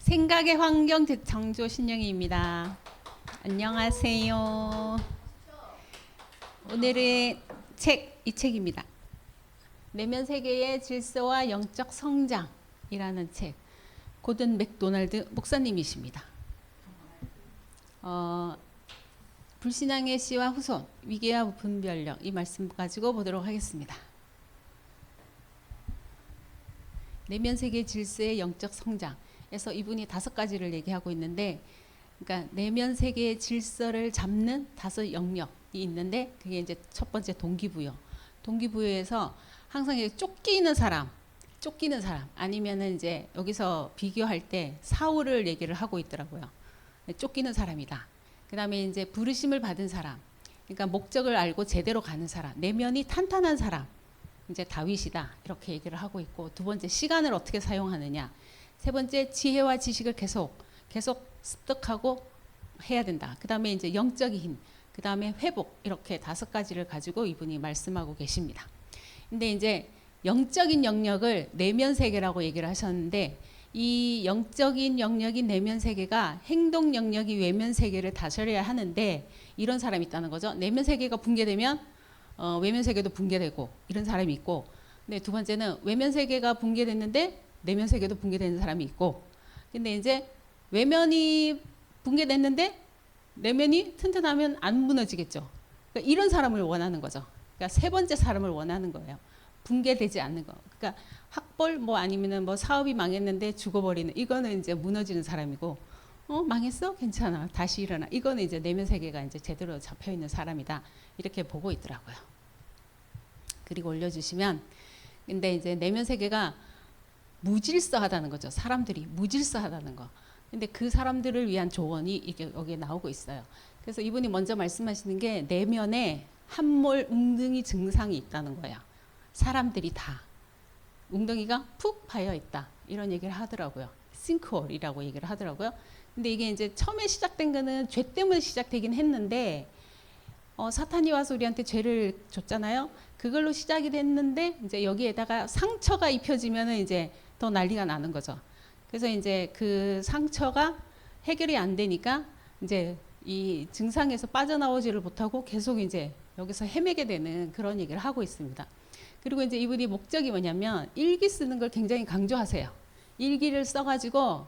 생각의 환경 대창조 신영희입니다. 안녕하세요. 오늘의 이 책입니다. 내면 세계의 질서와 영적 성장이라는 책. 고든 맥도날드 목사님이십니다. 불신앙의 씨와 후손, 위계와 분별력, 이 말씀 가지고 보도록 하겠습니다. 내면 세계 질서의 영적 성장에서 이분이 5가지를 얘기하고 있는데, 그러니까 내면 세계의 질서를 잡는 5 영역이 있는데, 그게 이제 첫 번째 동기부여. 동기부여에서 항상 쫓기는 사람 아니면은 이제 여기서 비교할 때 사울을 얘기를 하고 있더라고요. 쫓기는 사람이다. 그다음에 이제 부르심을 받은 사람, 그러니까 목적을 알고 제대로 가는 사람, 내면이 탄탄한 사람, 이제 다윗이다, 이렇게 얘기를 하고 있고, 두 번째 시간을 어떻게 사용하느냐, 세 번째 지혜와 지식을 계속 습득하고 해야 된다. 그다음에 이제 영적인 힘, 그다음에 회복, 이렇게 5가지를 가지고 이분이 말씀하고 계십니다. 근데 이제 영적인 영역을 내면 세계라고 얘기를 하셨는데, 이 영적인 영역인 내면 세계가 행동 영역이 외면 세계를 다스려야 하는데, 이런 사람이 있다는 거죠. 내면 세계가 붕괴되면 외면 세계도 붕괴되고, 이런 사람이 있고, 근데 두 번째는 외면 세계가 붕괴됐는데 내면 세계도 붕괴되는 사람이 있고, 근데 이제 외면이 붕괴됐는데 내면이 튼튼하면 안 무너지겠죠. 그러니까 이런 사람을 원하는 거죠. 그러니까 세 번째 사람을 원하는 거예요. 붕괴되지 않는 거. 그러니까 학벌 아니면은 사업이 망했는데 죽어버리는, 이거는 이제 무너지는 사람이고, 망했어? 괜찮아. 다시 일어나. 이거는 이제 내면 세계가 이제 제대로 잡혀 있는 사람이다. 이렇게 보고 있더라고요. 그리고 올려주시면, 근데 이제 내면 세계가 무질서하다는 거죠. 사람들이 무질서하다는 거. 근데 그 사람들을 위한 조언이 이게 여기에 나오고 있어요. 그래서 이분이 먼저 말씀하시는 게 내면에 함몰 웅덩이 증상이 있다는 거예요. 사람들이 다 웅덩이가 푹 파여 있다, 이런 얘기를 하더라고요. 싱크홀이라고 얘기를 하더라고요. 근데 이게 이제 처음에 시작된 거는 죄 때문에 시작되긴 했는데, 사탄이 와서 우리한테 죄를 줬잖아요. 그걸로 시작이 됐는데, 이제 여기에다가 상처가 입혀지면은 이제 더 난리가 나는 거죠. 그래서 이제 그 상처가 해결이 안 되니까 이제 이 증상에서 빠져나오지를 못하고 계속 이제 여기서 헤매게 되는 그런 얘기를 하고 있습니다. 그리고 이제 이분이 목적이 뭐냐면, 일기 쓰는 걸 굉장히 강조하세요. 일기를 써가지고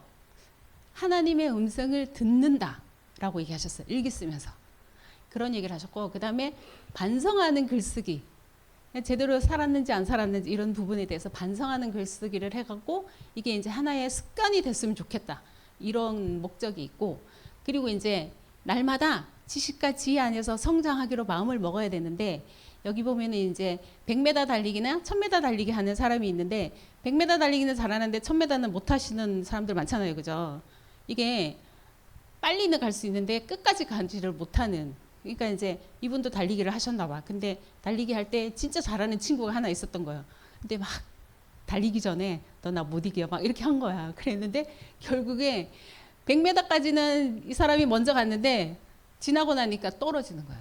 하나님의 음성을 듣는다라고 얘기하셨어요. 일기 쓰면서 그런 얘기를 하셨고, 그 다음에 반성하는 글쓰기, 제대로 살았는지 안 살았는지 이런 부분에 대해서 반성하는 글쓰기를 해갖고 이게 이제 하나의 습관이 됐으면 좋겠다, 이런 목적이 있고, 그리고 이제 날마다 지식과 지혜 안에서 성장하기로 마음을 먹어야 되는데, 여기 보면은 이제 100m 달리기나 1000m 달리기 하는 사람이 있는데, 100m 달리기는 잘하는데 1000m는 못 하시는 사람들 많잖아요. 그죠? 이게 빨리는 갈 수 있는데 끝까지 가지를 못하는, 그러니까 이제 이분도 달리기를 하셨나 봐. 근데 달리기 할 때 진짜 잘하는 친구가 하나 있었던 거예요. 근데 막 달리기 전에 너 나 못 이겨 막 이렇게 한 거야. 그랬는데 결국에 100m까지는 이 사람이 먼저 갔는데 지나고 나니까 떨어지는 거예요.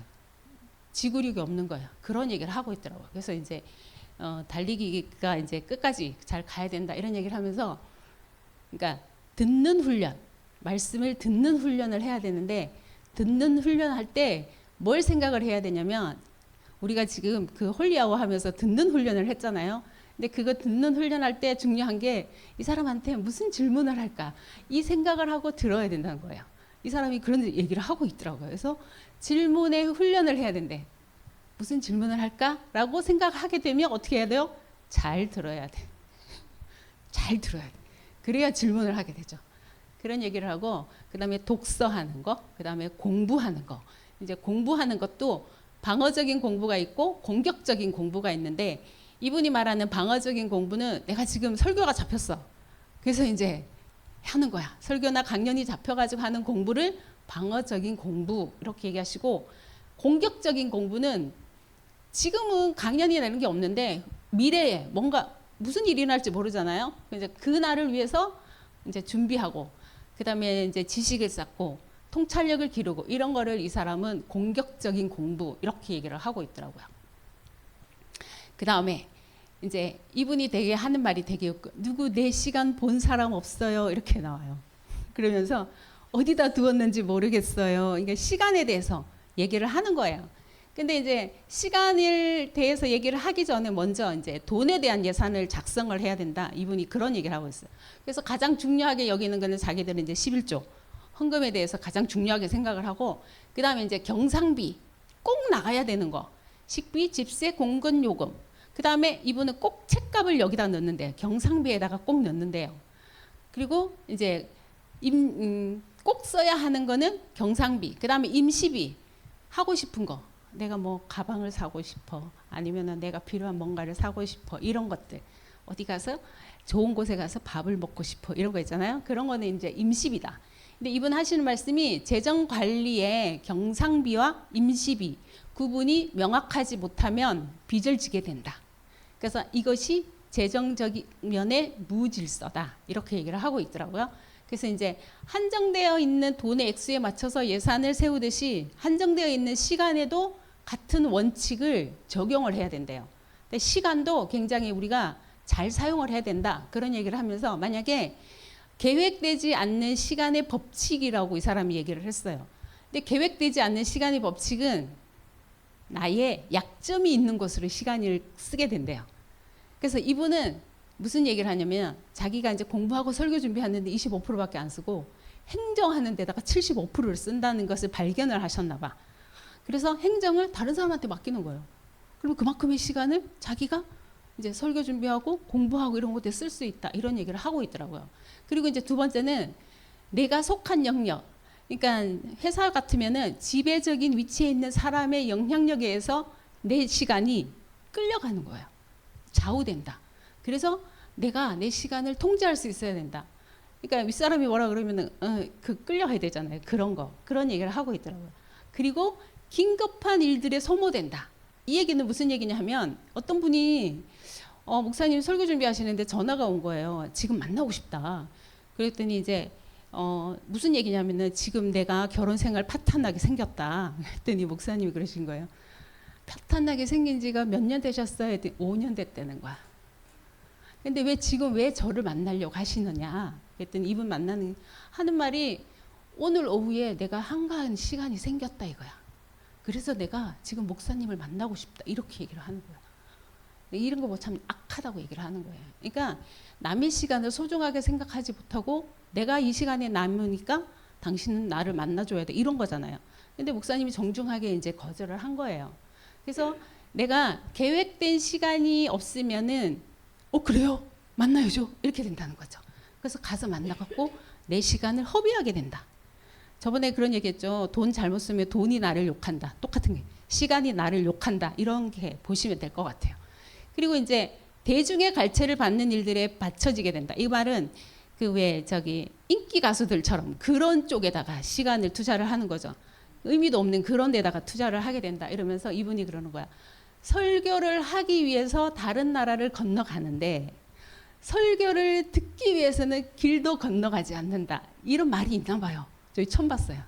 지구력이 없는 거예요. 그런 얘기를 하고 있더라고요. 그래서 이제 달리기가 이제 끝까지 잘 가야 된다, 이런 얘기를 하면서, 그러니까 듣는 훈련, 말씀을 듣는 훈련을 해야 되는데, 듣는 훈련할 때 뭘 생각을 해야 되냐면, 우리가 지금 그 홀리아워 하면서 듣는 훈련을 했잖아요. 근데 그거 듣는 훈련할 때 중요한 게, 이 사람한테 무슨 질문을 할까, 이 생각을 하고 들어야 된다는 거예요. 이 사람이 그런 얘기를 하고 있더라고요. 그래서 질문의 훈련을 해야 된대. 무슨 질문을 할까라고 생각하게 되면 어떻게 해야 돼요? 잘 들어야 돼. 잘 들어야 돼. 그래야 질문을 하게 되죠. 그런 얘기를 하고, 그 다음에 독서하는 거, 그 다음에 공부하는 거. 이제 공부하는 것도 방어적인 공부가 있고 공격적인 공부가 있는데, 이분이 말하는 방어적인 공부는 내가 지금 설교가 잡혔어. 그래서 이제 하는 거야. 설교나 강연이 잡혀가지고 하는 공부를 방어적인 공부, 이렇게 얘기하시고, 공격적인 공부는 지금은 강연이 되는 게 없는데 미래에 뭔가 무슨 일이 날지 모르잖아요. 이제 그 날을 위해서 이제 준비하고, 그 다음에 이제 지식을 쌓고 통찰력을 기르고, 이런 거를 이 사람은 공격적인 공부, 이렇게 얘기를 하고 있더라고요. 그 다음에 이제 이분이 되게 하는 말이 되게, 누구 내 시간 본 사람 없어요, 이렇게 나와요. 그러면서 어디다 두었는지 모르겠어요. 그러니까 시간에 대해서 얘기를 하는 거예요. 근데 이제 시간에 대해서 얘기를 하기 전에 먼저 이제 돈에 대한 예산을 작성을 해야 된다. 이분이 그런 얘기를 하고 있어요. 그래서 가장 중요하게 여기는 거는 자기들은 이제 11조 헌금에 대해서 가장 중요하게 생각을 하고, 그 다음에 이제 경상비 꼭 나가야 되는 거, 식비, 집세, 공근 요금, 그 다음에 이분은 꼭 책값을 여기다 넣는데요. 경상비에다가 꼭 넣는데요. 그리고 이제 꼭 써야 하는 거는 경상비, 그 다음에 임시비, 하고 싶은 거, 내가 뭐 가방을 사고 싶어, 아니면은 내가 필요한 뭔가를 사고 싶어, 이런 것들, 어디 가서 좋은 곳에 가서 밥을 먹고 싶어, 이런 거 있잖아요. 그런 거는 이제 임시비다. 근데 이분 하시는 말씀이 재정 관리에 경상비와 임시비 구분이 명확하지 못하면 빚을 지게 된다. 그래서 이것이 재정적인 면의 무질서다. 이렇게 얘기를 하고 있더라고요. 그래서 이제 한정되어 있는 돈의 액수에 맞춰서 예산을 세우듯이 한정되어 있는 시간에도 같은 원칙을 적용을 해야 된대요. 근데 시간도 굉장히 우리가 잘 사용을 해야 된다. 그런 얘기를 하면서 만약에 계획되지 않는 시간의 법칙이라고 이 사람이 얘기를 했어요. 근데 계획되지 않는 시간의 법칙은 나의 약점이 있는 곳으로 시간을 쓰게 된대요. 그래서 이분은 무슨 얘기를 하냐면 자기가 이제 공부하고 설교 준비하는데 25%밖에 안 쓰고 행정하는 데다가 75%를 쓴다는 것을 발견을 하셨나 봐. 그래서 행정을 다른 사람한테 맡기는 거예요. 그리고 그만큼의 시간을 자기가 이제 설교 준비하고 공부하고 이런 것에 쓸 수 있다. 이런 얘기를 하고 있더라고요. 그리고 이제 두 번째는 내가 속한 영역. 그러니까 회사 같으면은 지배적인 위치에 있는 사람의 영향력에 의해서 내 시간이 끌려가는 거예요. 좌우된다. 그래서 내가 내 시간을 통제할 수 있어야 된다. 그러니까 윗사람이 뭐라 그러면은 끌려가야 되잖아요. 그런 얘기를 하고 있더라고요. 그리고 긴급한 일들에 소모된다. 이 얘기는 무슨 얘기냐 하면 어떤 분이 목사님 설교 준비하시는데 전화가 온 거예요. 지금 만나고 싶다. 그랬더니 이제 무슨 얘기냐면은 지금 내가 결혼 생활 파탄나게 생겼다. 그랬더니 목사님이 그러신 거예요. 파탄나게 생긴 지가 몇 년 되셨어요? 5년 됐다는 거야. 근데 지금 왜 저를 만나려고 하시느냐? 그랬더니 이분 하는 말이 오늘 오후에 내가 한가한 시간이 생겼다 이거야. 그래서 내가 지금 목사님을 만나고 싶다. 이렇게 얘기를 하는 거야. 이런 거 뭐 참 악하다고 얘기를 하는 거예요. 그러니까 남의 시간을 소중하게 생각하지 못하고 내가 이 시간에 남으니까 당신은 나를 만나줘야 돼. 이런 거잖아요. 근데 목사님이 정중하게 이제 거절을 한 거예요. 그래서 내가 계획된 시간이 없으면은 그래요? 만나야죠. 이렇게 된다는 거죠. 그래서 가서 만나갖고 내 시간을 허비하게 된다. 저번에 그런 얘기했죠. 돈 잘못 쓰면 돈이 나를 욕한다. 똑같은 게 시간이 나를 욕한다. 이런 게 보시면 될 것 같아요. 그리고 이제 대중의 갈채를 받는 일들에 받쳐지게 된다. 이 말은 인기 가수들처럼 그런 쪽에다가 시간을 투자를 하는 거죠. 의미도 없는 그런 데다가 투자를 하게 된다. 이러면서 이분이 그러는 거야. 설교를 하기 위해서 다른 나라를 건너가는데 설교를 듣기 위해서는 길도 건너가지 않는다. 이런 말이 있나 봐요. 저희 처음 봤어요.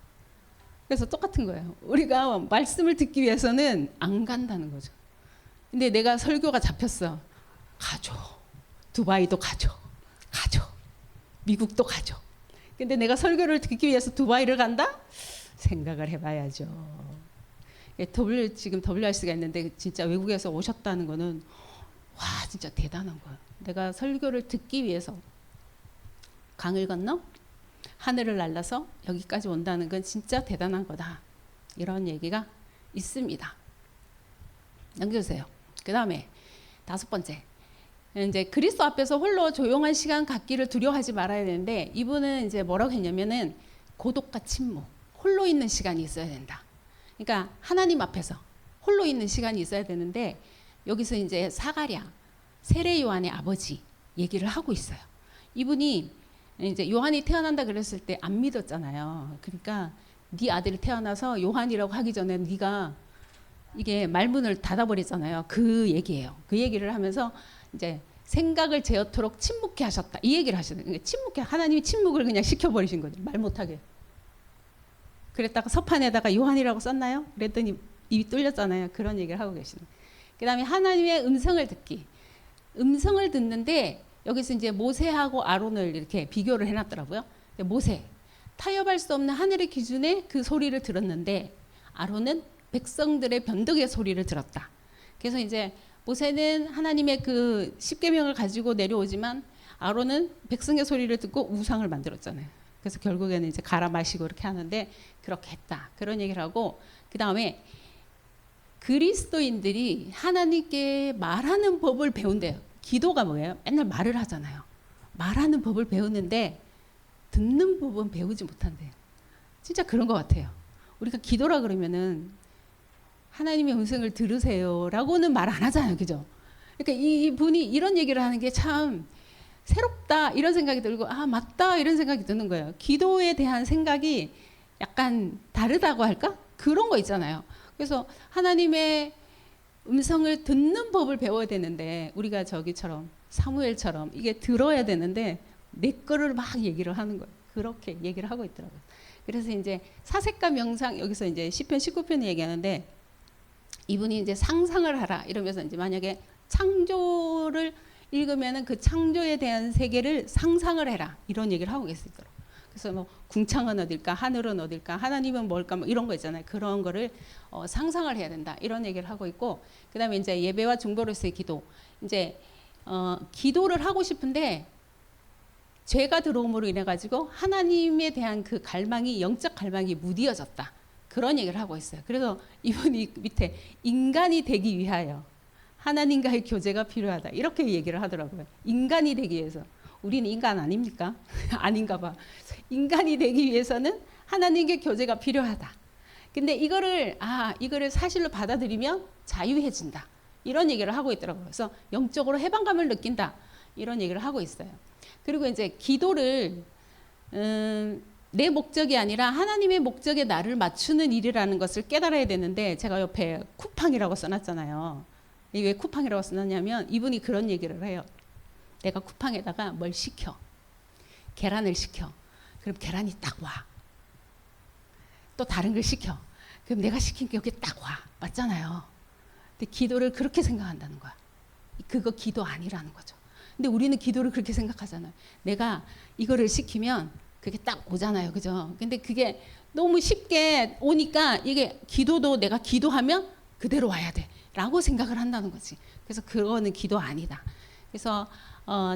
그래서 똑같은 거예요. 우리가 말씀을 듣기 위해서는 안 간다는 거죠. 근데 내가 설교가 잡혔어. 가죠. 두바이도 가죠. 미국도 가죠. 근데 내가 설교를 듣기 위해서 두바이를 간다? 생각을 해봐야죠. 지금 WRC가 있는데 진짜 외국에서 오셨다는 거는 와 진짜 대단한 거예요. 내가 설교를 듣기 위해서 강을 건너 하늘을 날라서 여기까지 온다는 건 진짜 대단한 거다. 이런 얘기가 있습니다. 넘겨주세요. 그 다음에 5번째. 이제 그리스도 앞에서 홀로 조용한 시간 갖기를 두려워하지 말아야 되는데 이분은 이제 뭐라고 했냐면은 고독과 침묵, 홀로 있는 시간이 있어야 된다. 그러니까 하나님 앞에서 홀로 있는 시간이 있어야 되는데 여기서 이제 사가랴, 세례 요한의 아버지 얘기를 하고 있어요. 이분이 이제 요한이 태어난다 그랬을 때 안 믿었잖아요. 그러니까 네 아들이 태어나서 요한이라고 하기 전에 네가 이게 말문을 닫아버렸잖아요. 그 얘기예요. 그 얘기를 하면서 이제 생각을 제어토록 침묵해 하셨다. 이 얘기를 하시는 거예요. 하나님이 침묵을 그냥 시켜버리신 거죠. 말 못하게. 그랬다가 서판에다가 요한이라고 썼나요? 그랬더니 입이 뚫렸잖아요. 그런 얘기를 하고 계시는. 그 다음에 하나님의 음성을 듣기. 음성을 듣는데 여기서 이제 모세하고 아론을 이렇게 비교를 해놨더라고요. 모세, 타협할 수 없는 하늘의 기준에 그 소리를 들었는데 아론은 백성들의 변덕의 소리를 들었다. 그래서 이제 모세는 하나님의 그 십계명을 가지고 내려오지만 아론은 백성의 소리를 듣고 우상을 만들었잖아요. 그래서 결국에는 이제 갈아 마시고 이렇게 하는데 그렇게 했다. 그런 얘기를 하고 그 다음에 그리스도인들이 하나님께 말하는 법을 배운대요. 기도가 뭐예요? 맨날 말을 하잖아요. 말하는 법을 배우는데 듣는 법은 배우지 못한대요. 진짜 그런 것 같아요. 우리가 기도라 그러면은 하나님의 음성을 들으세요라고는 말 안 하잖아요. 그죠? 그러니까 이 분이 이런 얘기를 하는 게 참 새롭다 이런 생각이 들고 아 맞다 이런 생각이 드는 거예요. 기도에 대한 생각이 약간 다르다고 할까? 그런 거 있잖아요. 그래서 하나님의 음성을 듣는 법을 배워야 되는데 우리가 저기처럼 사무엘처럼 이게 들어야 되는데 내 거를 막 얘기를 하는 거예요. 그렇게 얘기를 하고 있더라고요. 그래서 이제 사색과 명상 여기서 이제 시편 19편을 얘기하는데 이분이 이제 상상을 하라 이러면서 이제 만약에 창조를 읽으면은 그 창조에 대한 세계를 상상을 해라 이런 얘기를 하고 계시더라고요. 그래서 뭐 궁창은 어딜까, 하늘은 어딜까, 하나님은 뭘까, 뭐 이런 거 있잖아요. 그런 거를 상상을 해야 된다 이런 얘기를 하고 있고, 그다음에 이제 예배와 중보로서의 기도, 이제 기도를 하고 싶은데 죄가 들어옴으로 인해 가지고 하나님에 대한 그 갈망이 영적 갈망이 무디어졌다 그런 얘기를 하고 있어요. 그래서 이분이 밑에 인간이 되기 위하여 하나님과의 교제가 필요하다 이렇게 얘기를 하더라고요. 인간이 되기 위해서. 우리는 인간 아닙니까? 아닌가 봐. 인간이 되기 위해서는 하나님께 교제가 필요하다. 근데 이거를 사실로 받아들이면 자유해진다. 이런 얘기를 하고 있더라고요. 그래서 영적으로 해방감을 느낀다. 이런 얘기를 하고 있어요. 그리고 이제 기도를 내 목적이 아니라 하나님의 목적에 나를 맞추는 일이라는 것을 깨달아야 되는데 제가 옆에 쿠팡이라고 써놨잖아요. 왜 쿠팡이라고 써놨냐면 이분이 그런 얘기를 해요. 내가 쿠팡에다가 뭘 시켜. 계란을 시켜. 그럼 계란이 딱 와. 또 다른 걸 시켜. 그럼 내가 시킨 게 여기 딱 와. 맞잖아요. 근데 기도를 그렇게 생각한다는 거야. 그거 기도 아니라는 거죠. 근데 우리는 기도를 그렇게 생각하잖아요. 내가 이거를 시키면 그게 딱 오잖아요. 그죠? 근데 그게 너무 쉽게 오니까 이게 기도도 내가 기도하면 그대로 와야 돼. 라고 생각을 한다는 거지. 그래서 그거는 기도 아니다. 그래서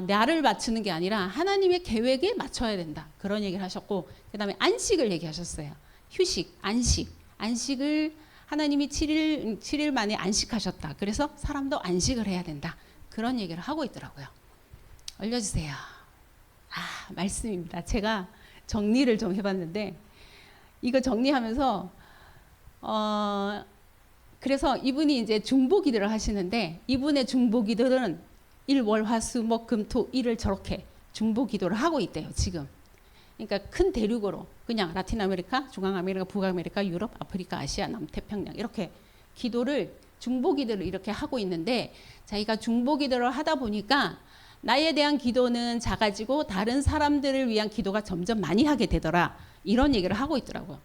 나를 맞추는 게 아니라 하나님의 계획에 맞춰야 된다. 그런 얘기를 하셨고, 그 다음에 안식을 얘기하셨어요. 휴식, 안식. 안식을 하나님이 7일 만에 안식하셨다. 그래서 사람도 안식을 해야 된다. 그런 얘기를 하고 있더라고요. 올려주세요. 말씀입니다. 제가 정리를 좀 해봤는데, 이거 정리하면서, 그래서 이분이 이제 중보 기도를 하시는데, 이분의 중보 기도는 일, 월, 화, 수, 목, 금, 토, 일을 저렇게 중보 기도를 하고 있대요, 지금. 그러니까 큰 대륙으로 그냥 라틴 아메리카, 중앙 아메리카, 북아메리카, 유럽, 아프리카, 아시아, 남태평양 이렇게 기도를 중보 기도를 이렇게 하고 있는데 자기가 중보 기도를 하다 보니까 나에 대한 기도는 작아지고 다른 사람들을 위한 기도가 점점 많이 하게 되더라. 이런 얘기를 하고 있더라고요.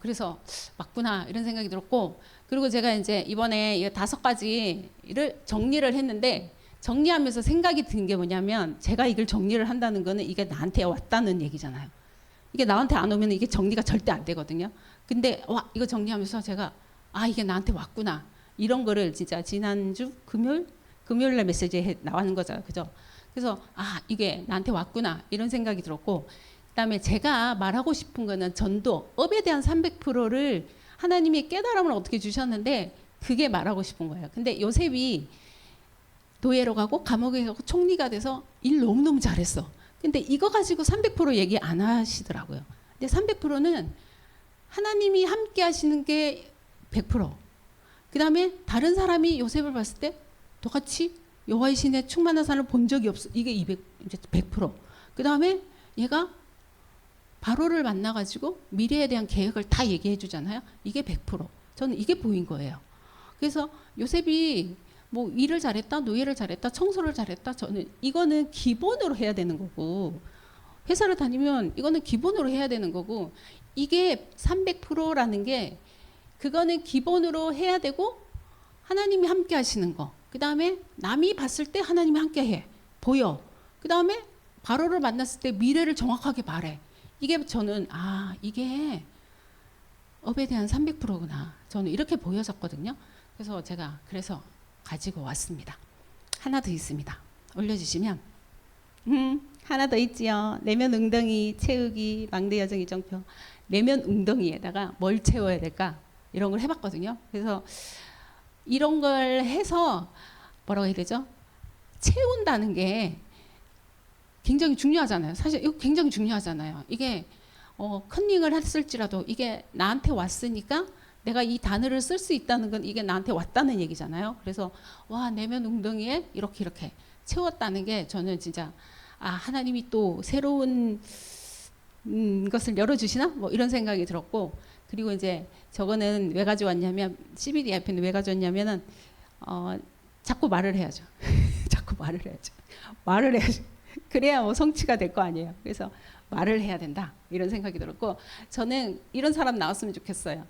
그래서 맞구나 이런 생각이 들었고, 그리고 제가 이제 이번에 이 5가지를 정리를 했는데 정리하면서 생각이 든 게 뭐냐면 제가 이걸 정리를 한다는 거는 이게 나한테 왔다는 얘기잖아요. 이게 나한테 안 오면 이게 정리가 절대 안 되거든요. 근데 이거 정리하면서 제가 이게 나한테 왔구나. 이런 거를 진짜 지난주 금요일날 메시지에 나오는 거죠. 그죠? 그래서 이게 나한테 왔구나. 이런 생각이 들었고, 그다음에 제가 말하고 싶은 거는 전도, 업에 대한 300%를 하나님이 깨달음을 어떻게 주셨는데 그게 말하고 싶은 거예요. 근데 요셉이 노예로 가고 감옥에 가고 총리가 돼서 일 너무너무 잘했어. 근데 이거 가지고 300% 얘기 안 하시더라고요. 근데 300%는 하나님이 함께 하시는 게 100%. 그 다음에 다른 사람이 요셉을 봤을 때 똑같이 여호와의 신의 충만한 산을 본 적이 없어. 이게 100%. 그 다음에 얘가 바로를 만나가지고 미래에 대한 계획을 다 얘기해 주잖아요. 이게 100%. 저는 이게 보인 거예요. 그래서 요셉이 뭐 일을 잘했다, 노예를 잘했다, 청소를 잘했다. 저는 이거는 기본으로 해야 되는 거고, 회사를 다니면 이거는 기본으로 해야 되는 거고, 이게 300%라는 게 그거는 기본으로 해야 되고 하나님이 함께 하시는 거. 그 다음에 남이 봤을 때 하나님이 함께 해. 보여. 그 다음에 바로를 만났을 때 미래를 정확하게 말해. 이게 저는 이게 업에 대한 300%구나. 저는 이렇게 보여졌거든요. 그래서 제가 가지고 왔습니다. 하나 더 있습니다. 올려주시면 하나 더 있지요. 내면 웅덩이 채우기 망대 여정 이정표. 내면 웅덩이에다가 뭘 채워야 될까? 이런 걸 해봤거든요. 그래서 이런 걸 해서 뭐라고 해야 되죠? 채운다는 게 굉장히 중요하잖아요. 사실 이거 굉장히 중요하잖아요. 이게 컨닝을 했을지라도 이게 나한테 왔으니까 내가 이 단어를 쓸 수 있다는 건 이게 나한테 왔다는 얘기잖아요. 그래서 와, 내면 웅덩이에 이렇게 채웠다는 게 저는 진짜 하나님이 또 새로운 것을 열어주시나? 뭐 이런 생각이 들었고, 그리고 이제 저거는 왜 가져왔냐면, CBD IP는 왜 가져왔냐면은 자꾸 말을 해야죠. 자꾸 말을 해야죠. 말을 해야죠. 그래야 뭐 성취가 될 거 아니에요. 그래서 말을 해야 된다. 이런 생각이 들었고, 저는 이런 사람 나왔으면 좋겠어요.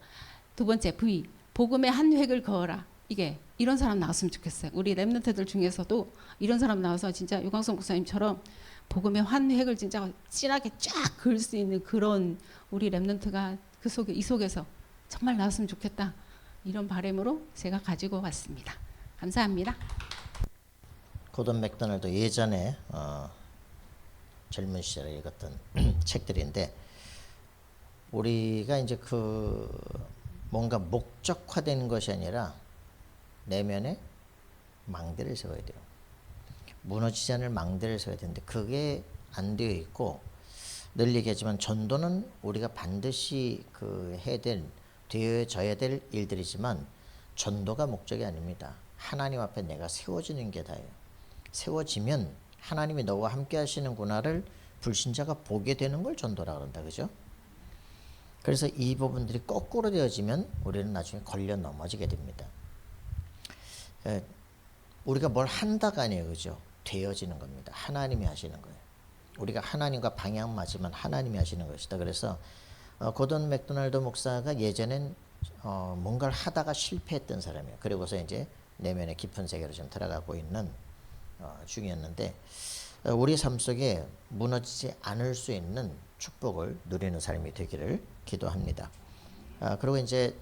두 번째 V, 복음의 한 획을 그어라. 이게 이런 사람 나왔으면 좋겠어요. 우리 랩런트들 중에서도 이런 사람 나와서 진짜 유광성 목사님처럼 복음의 한 획을 진짜 진하게 쫙 그을 수 있는 그런 우리 랩런트가 이 속에서 정말 나왔으면 좋겠다. 이런 바람으로 제가 가지고 왔습니다. 감사합니다. 고던 맥도날드 예전에 젊은 시절에 읽었던 책들인데, 우리가 이제 뭔가 목적화되는 것이 아니라 내면에 망대를 세워야 돼요. 무너지지 않을 망대를 세워야 되는데 그게 안 되어 있고, 늘 얘기하지만 전도는 우리가 반드시 되어져야 될 일들이지만 전도가 목적이 아닙니다. 하나님 앞에 내가 세워지는 게 다예요. 세워지면 하나님이 너와 함께 하시는구나를 불신자가 보게 되는 걸 전도라 그런다. 그죠? 그래서 이 부분들이 거꾸로 되어지면 우리는 나중에 걸려 넘어지게 됩니다. 우리가 뭘 한다가 아니에요. 그죠? 되어지는 겁니다. 하나님이 하시는 거예요. 우리가 하나님과 방향 맞으면 하나님이 하시는 것이다. 그래서 고던 맥도날드 목사가 예전엔 뭔가를 하다가 실패했던 사람이에요. 그리고서 이제 내면의 깊은 세계로 좀 들어가고 있는 중이었는데, 우리 삶 속에 무너지지 않을 수 있는 축복을 누리는 삶이 되기를 기도합니다. 그리고 이제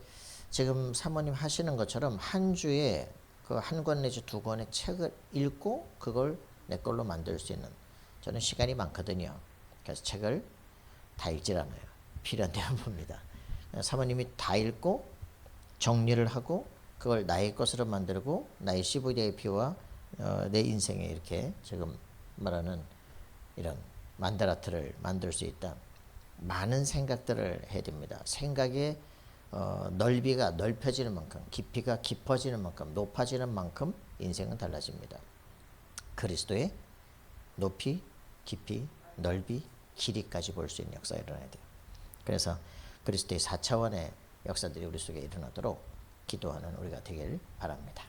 지금 사모님 하시는 것처럼 한 주에 한 권 내지 두 권의 책을 읽고 그걸 내 걸로 만들 수 있는, 저는 시간이 많거든요. 그래서 책을 다 읽질 않아요. 필요한 데만 봅니다. 사모님이 다 읽고 정리를 하고 그걸 나의 것으로 만들고 나의 CVDIP와 내 인생에 이렇게 지금 말하는 이런 만다라트를 만들 수 있다. 많은 생각들을 해야 됩니다. 생각의 넓이가 넓혀지는 만큼, 깊이가 깊어지는 만큼, 높아지는 만큼 인생은 달라집니다. 그리스도의 높이, 깊이, 넓이, 길이까지 볼 수 있는 역사가 일어나야 돼요. 그래서 그리스도의 4차원의 역사들이 우리 속에 일어나도록 기도하는 우리가 되길 바랍니다.